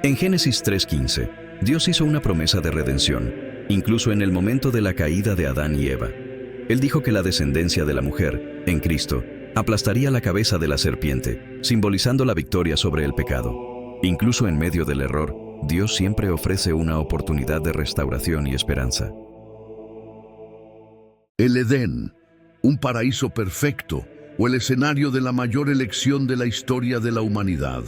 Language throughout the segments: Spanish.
En Génesis 3:15, Dios hizo una promesa de redención, incluso en el momento de la caída de Adán y Eva. Él dijo que la descendencia de la mujer, en Cristo, aplastaría la cabeza de la serpiente, simbolizando la victoria sobre el pecado. Incluso en medio del error, Dios siempre ofrece una oportunidad de restauración y esperanza. El Edén, un paraíso perfecto, o el escenario de la mayor elección de la historia de la humanidad.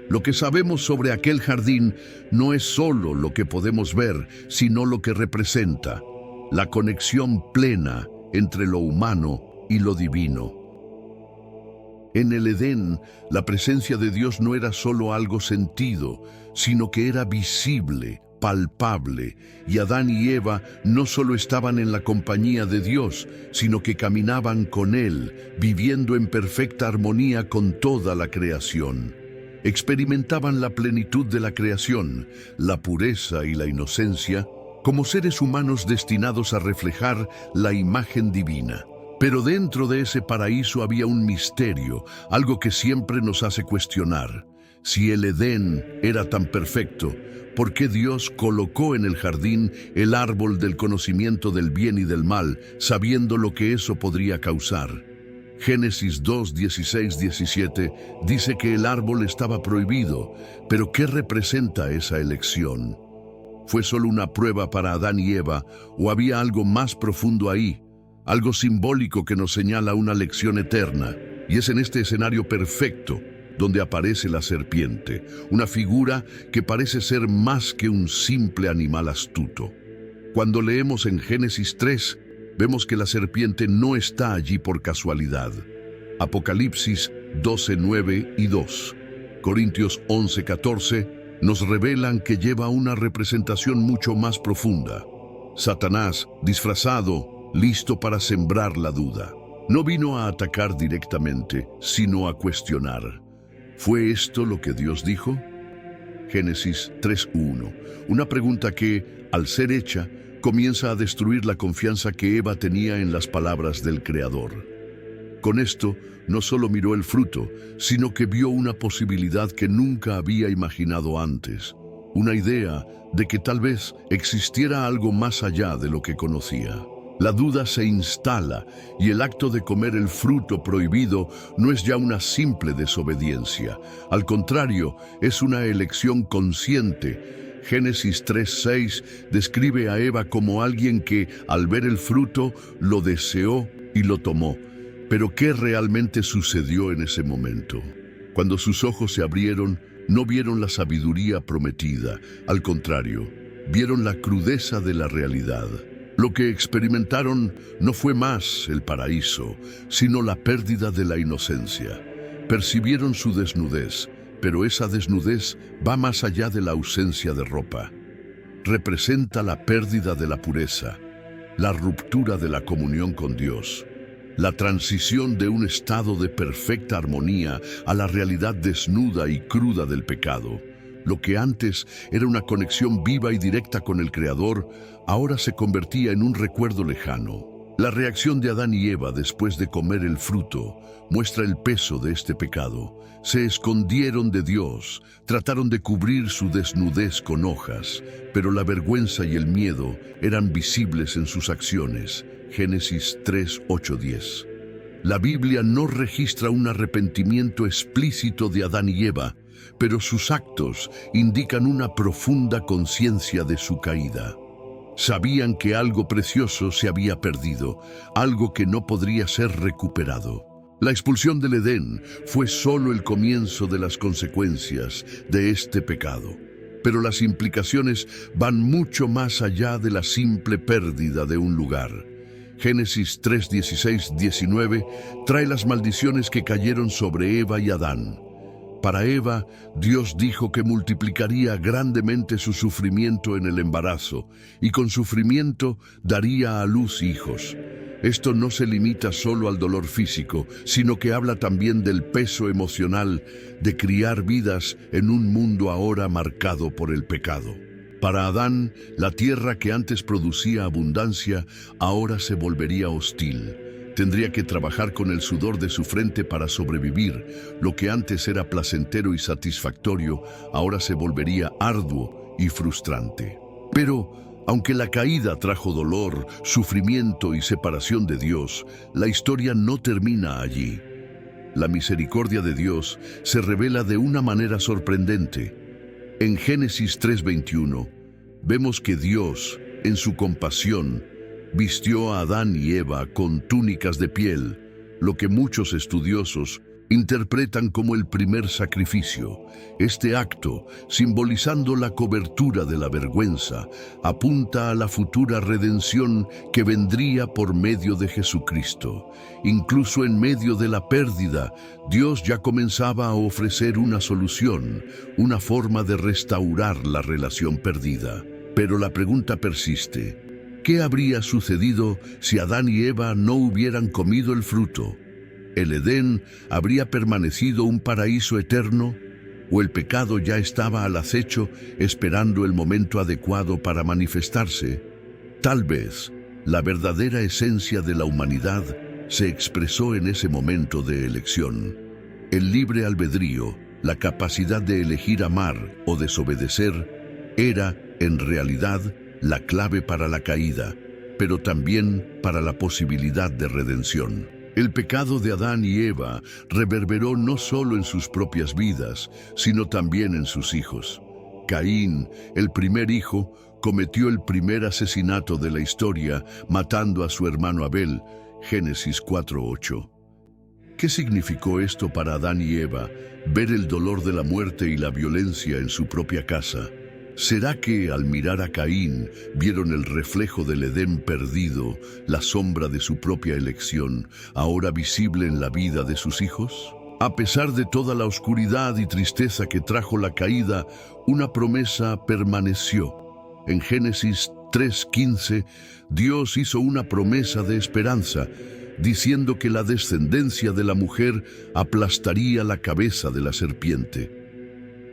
Lo que sabemos sobre aquel jardín no es solo lo que podemos ver, sino lo que representa, la conexión plena entre lo humano y lo divino. En el Edén, la presencia de Dios no era solo algo sentido, sino que era visible, palpable, y Adán y Eva no solo estaban en la compañía de Dios, sino que caminaban con Él, viviendo en perfecta armonía con toda la creación. Experimentaban la plenitud de la creación, la pureza y la inocencia, como seres humanos destinados a reflejar la imagen divina. Pero dentro de ese paraíso había un misterio, algo que siempre nos hace cuestionar. Si el Edén era tan perfecto, ¿por qué Dios colocó en el jardín el árbol del conocimiento del bien y del mal, sabiendo lo que eso podría causar? Génesis 2, 16, 17 dice que el árbol estaba prohibido, pero ¿qué representa esa elección? ¿Fue solo una prueba para Adán y Eva o había algo más profundo ahí? Algo simbólico que nos señala una lección eterna, y es en este escenario perfecto donde aparece la serpiente, una figura que parece ser más que un simple animal astuto. Cuando leemos en Génesis 3, vemos que la serpiente no está allí por casualidad. Apocalipsis 12, 9 y 2, Corintios 11, 14, nos revelan que lleva una representación mucho más profunda. Satanás, disfrazado, listo para sembrar la duda. No vino a atacar directamente, sino a cuestionar. ¿Fue esto lo que Dios dijo? Génesis 3:1, una pregunta que, al ser hecha, comienza a destruir la confianza que Eva tenía en las palabras del Creador. Con esto, no solo miró el fruto, sino que vio una posibilidad que nunca había imaginado antes, una idea de que tal vez existiera algo más allá de lo que conocía. La duda se instala y el acto de comer el fruto prohibido no es ya una simple desobediencia. Al contrario, es una elección consciente. Génesis 3:6 describe a Eva como alguien que, al ver el fruto, lo deseó y lo tomó. Pero ¿qué realmente sucedió en ese momento? Cuando sus ojos se abrieron, no vieron la sabiduría prometida. Al contrario, vieron la crudeza de la realidad. Lo que experimentaron no fue más el paraíso, sino la pérdida de la inocencia. Percibieron su desnudez, pero esa desnudez va más allá de la ausencia de ropa. Representa la pérdida de la pureza, la ruptura de la comunión con Dios, la transición de un estado de perfecta armonía a la realidad desnuda y cruda del pecado. Lo que antes era una conexión viva y directa con el Creador, ahora se convertía en un recuerdo lejano. La reacción de Adán y Eva después de comer el fruto muestra el peso de este pecado. Se escondieron de Dios, trataron de cubrir su desnudez con hojas, pero la vergüenza y el miedo eran visibles en sus acciones. Génesis 3, 8, 10. La Biblia no registra un arrepentimiento explícito de Adán y Eva, pero sus actos indican una profunda conciencia de su caída. Sabían que algo precioso se había perdido, algo que no podría ser recuperado. La expulsión del Edén fue solo el comienzo de las consecuencias de este pecado, pero las implicaciones van mucho más allá de la simple pérdida de un lugar. Génesis 3, 16, 19 trae las maldiciones que cayeron sobre Eva y Adán. Para Eva, Dios dijo que multiplicaría grandemente su sufrimiento en el embarazo y con sufrimiento daría a luz hijos. Esto no se limita solo al dolor físico, sino que habla también del peso emocional de criar vidas en un mundo ahora marcado por el pecado. Para Adán, la tierra que antes producía abundancia, ahora se volvería hostil. Tendría que trabajar con el sudor de su frente para sobrevivir. Lo que antes era placentero y satisfactorio, ahora se volvería arduo y frustrante. Pero, aunque la caída trajo dolor, sufrimiento y separación de Dios, la historia no termina allí. La misericordia de Dios se revela de una manera sorprendente. En Génesis 3:21, vemos que Dios, en su compasión, vistió a Adán y Eva con túnicas de piel, lo que muchos estudiosos interpretan como el primer sacrificio. Este acto, simbolizando la cobertura de la vergüenza, apunta a la futura redención que vendría por medio de Jesucristo. Incluso en medio de la pérdida, Dios ya comenzaba a ofrecer una solución, una forma de restaurar la relación perdida. Pero la pregunta persiste: ¿qué habría sucedido si Adán y Eva no hubieran comido el fruto? ¿El Edén habría permanecido un paraíso eterno? ¿O el pecado ya estaba al acecho, esperando el momento adecuado para manifestarse? Tal vez la verdadera esencia de la humanidad se expresó en ese momento de elección. El libre albedrío, la capacidad de elegir amar o desobedecer, era, en realidad, la clave para la caída, pero también para la posibilidad de redención. El pecado de Adán y Eva reverberó no solo en sus propias vidas, sino también en sus hijos. Caín, el primer hijo, cometió el primer asesinato de la historia, matando a su hermano Abel, Génesis 4:8. ¿Qué significó esto para Adán y Eva, ver el dolor de la muerte y la violencia en su propia casa? ¿Será que al mirar a Caín vieron el reflejo del Edén perdido, la sombra de su propia elección, ahora visible en la vida de sus hijos? A pesar de toda la oscuridad y tristeza que trajo la caída, una promesa permaneció. En Génesis 3:15, Dios hizo una promesa de esperanza, diciendo que la descendencia de la mujer aplastaría la cabeza de la serpiente.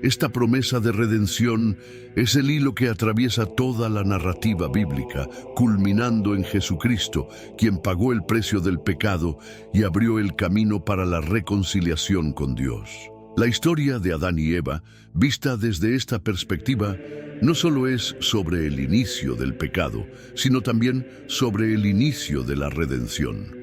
Esta promesa de redención es el hilo que atraviesa toda la narrativa bíblica, culminando en Jesucristo, quien pagó el precio del pecado y abrió el camino para la reconciliación con Dios. La historia de Adán y Eva, vista desde esta perspectiva, no solo es sobre el inicio del pecado, sino también sobre el inicio de la redención.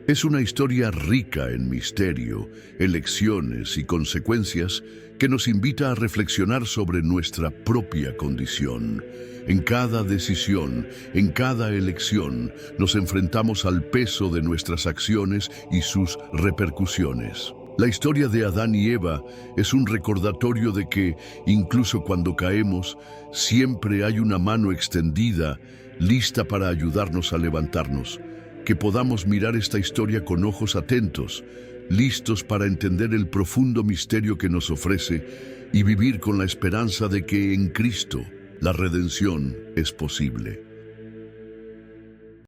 Es una historia rica en misterio, elecciones y consecuencias que nos invita a reflexionar sobre nuestra propia condición. En cada decisión, en cada elección, nos enfrentamos al peso de nuestras acciones y sus repercusiones. La historia de Adán y Eva es un recordatorio de que, incluso cuando caemos, siempre hay una mano extendida, lista para ayudarnos a levantarnos. Que podamos mirar esta historia con ojos atentos, listos para entender el profundo misterio que nos ofrece y vivir con la esperanza de que en Cristo la redención es posible.